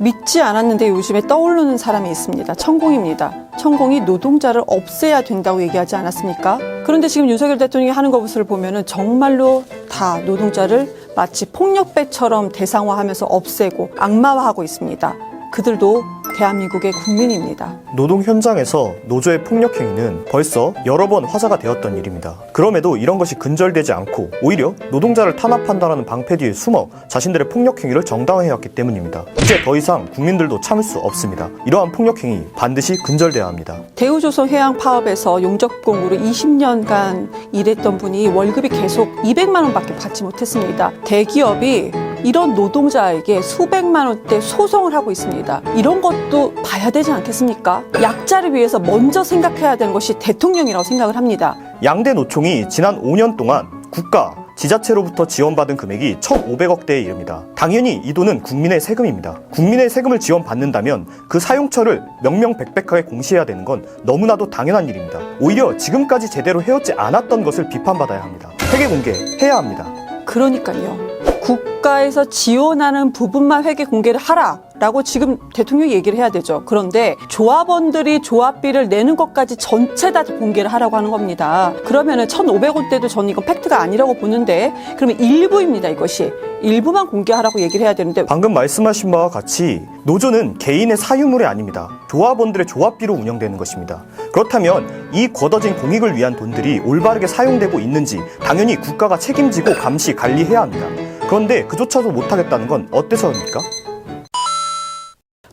믿지 않았는데 요즘에 떠오르는 사람이 있습니다. 천공입니다. 천공이 노동자를 없애야 된다고 얘기하지 않았습니까? 그런데 지금 윤석열 대통령이 하는 것을 보면은 정말로 다 노동자를 마치 폭력배처럼 대상화하면서 없애고 악마화하고 있습니다. 그들도 대한민국의 국민입니다. 노동 현장에서 노조의 폭력 행위는 벌써 여러 번 화제가 되었던 일입니다. 그럼에도 이런 것이 근절되지 않고 오히려 노동자를 탄압한다는 방패 뒤에 숨어 자신들의 폭력 행위를 정당화해왔기 때문입니다. 이제 더 이상 국민들도 참을 수 없습니다. 이러한 폭력 행위 반드시 근절돼야 합니다. 대우조선 해양 파업에서 용접공으로 20년간 일했던 분이 월급이 계속 200만 원밖에 받지 못했습니다. 대기업이 이런 노동자에게 수백만 원대 소송을 하고 있습니다. 이런 것도 봐야 되지 않겠습니까? 약자를 위해서 먼저 생각해야 되는 것이 대통령이라고 생각을 합니다. 양대 노총이 지난 5년 동안 국가, 지자체로부터 지원받은 금액이 1,500억대에 이릅니다. 당연히 이 돈은 국민의 세금입니다. 국민의 세금을 지원받는다면 그 사용처를 명명백백하게 공시해야 되는 건 너무나도 당연한 일입니다. 오히려 지금까지 제대로 해오지 않았던 것을 비판받아야 합니다. 회계 공개해야 합니다. 그러니까요. 국가에서 지원하는 부분만 회계 공개를 하라라고 지금 대통령이 얘기를 해야 되죠. 그런데 조합원들이 조합비를 내는 것까지 전체 다 공개를 하라고 하는 겁니다. 그러면은 1,500원대도 저는 이건 팩트가 아니라고 보는데 그러면 일부입니다. 이것이. 일부만 공개하라고 얘기를 해야 되는데 방금 말씀하신 바와 같이 노조는 개인의 사유물이 아닙니다. 조합원들의 조합비로 운영되는 것입니다. 그렇다면 이 걷어진 공익을 위한 돈들이 올바르게 사용되고 있는지 당연히 국가가 책임지고 감시, 관리해야 합니다. 그런데 그조차도 못하겠다는 건 어때서입니까?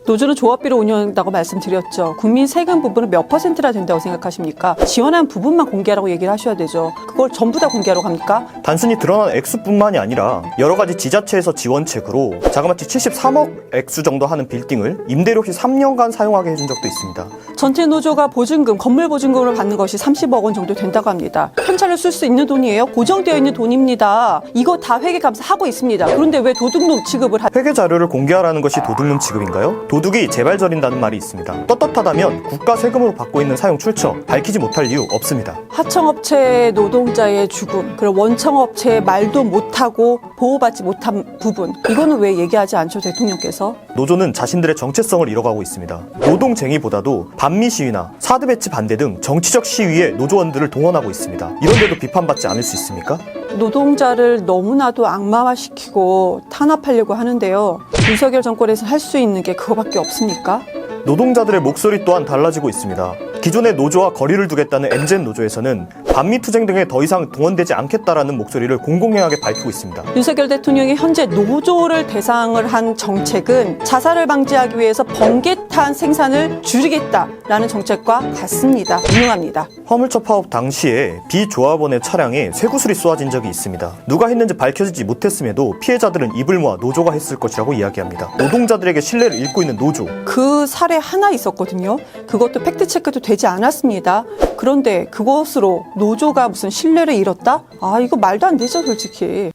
노조는 조합비로 운영한다고 말씀드렸죠. 국민 세금 부분은 몇 %나 된다고 생각하십니까? 지원한 부분만 공개하라고 얘기를 하셔야 되죠. 그걸 전부 다 공개하라고 합니까? 단순히 드러난 액수뿐만이 아니라 여러 가지 지자체에서 지원책으로 자그마치 73억 액수 정도 하는 빌딩을 임대료시 3년간 사용하게 해준 적도 있습니다. 전체 노조가 보증금, 건물 보증금을 받는 것이 30억 원 정도 된다고 합니다. 현찰을 쓸 수 있는 돈이에요. 고정되어 있는 돈입니다. 이거 다 회계 감사하고 있습니다. 그런데 왜 도둑놈 취급을 회계 자료를 공개하라는 것이 도둑놈 취급인가요? 도둑이 재발 저린다는 말이 있습니다. 떳떳하다면 국가 세금으로 받고 있는 사용 출처 밝히지 못할 이유 없습니다. 하청업체 노동자의 죽음, 그리고 원청업체의 말도 못하고 보호받지 못한 부분, 이거는 왜 얘기하지 않죠, 대통령께서? 노조는 자신들의 정체성을 잃어가고 있습니다. 노동쟁의보다도 반미 시위나 사드 배치 반대 등 정치적 시위에 노조원들을 동원하고 있습니다. 이런데도 비판받지 않을 수 있습니까? 노동자를 너무나도 악마화시키고 탄압하려고 하는데요. 윤석열 정권에서 할 수 있는 게 그거밖에 없습니까? 노동자들의 목소리 또한 달라지고 있습니다. 기존의 노조와 거리를 두겠다는 MZ 노조에서는 반미 투쟁 등에 더 이상 동원되지 않겠다라는 목소리를 공공연하게 밝히고 있습니다. 윤석열 대통령이 현재 노조를 대상을 한 정책은 자살을 방지하기 위해서 번개탄 생산을 줄이겠다라는 정책과 같습니다. 유능합니다. 화물차 파업 당시에 비조합원의 차량에 쇠구슬이 쏘아진 적이 있습니다. 누가 했는지 밝혀지지 못했음에도 피해자들은 입을 모아 노조가 했을 것이라고 이야기합니다. 노동자들에게 신뢰를 잃고 있는 노조. 그 사례 하나 있었거든요. 그것도 팩트체크도 되지 않았습니다. 그런데 그것으로 노조가 무슨 신뢰를 잃었다? 아, 이거 말도 안 되죠, 솔직히.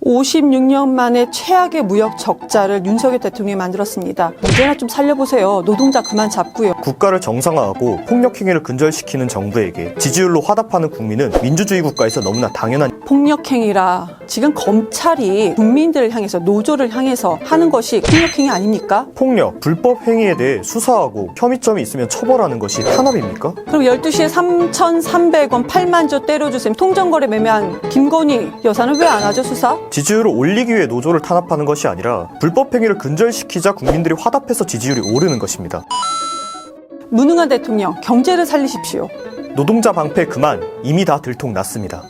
56년 만에 최악의 무역 적자를 윤석열 대통령이 만들었습니다. 이제나 좀 살려보세요. 노동자 그만 잡고요. 국가를 정상화하고 폭력 행위를 근절시키는 정부에게 지지율로 화답하는 국민은 민주주의 국가에서 너무나 당연한 폭력행위라 지금 검찰이 국민들을 향해서 노조를 향해서 하는 것이 폭력행위 아닙니까? 폭력, 불법 행위에 대해 수사하고 혐의점이 있으면 처벌하는 것이 탄압입니까? 그럼 12시에 3,300원 8만 조 때려주세요. 통정거래 매매한 김건희 여사는 왜 안 하죠, 수사? 지지율을 올리기 위해 노조를 탄압하는 것이 아니라 불법 행위를 근절시키자 국민들이 화답해서 지지율이 오르는 것입니다. 무능한 대통령, 경제를 살리십시오. 노동자 방패 그만, 이미 다 들통났습니다.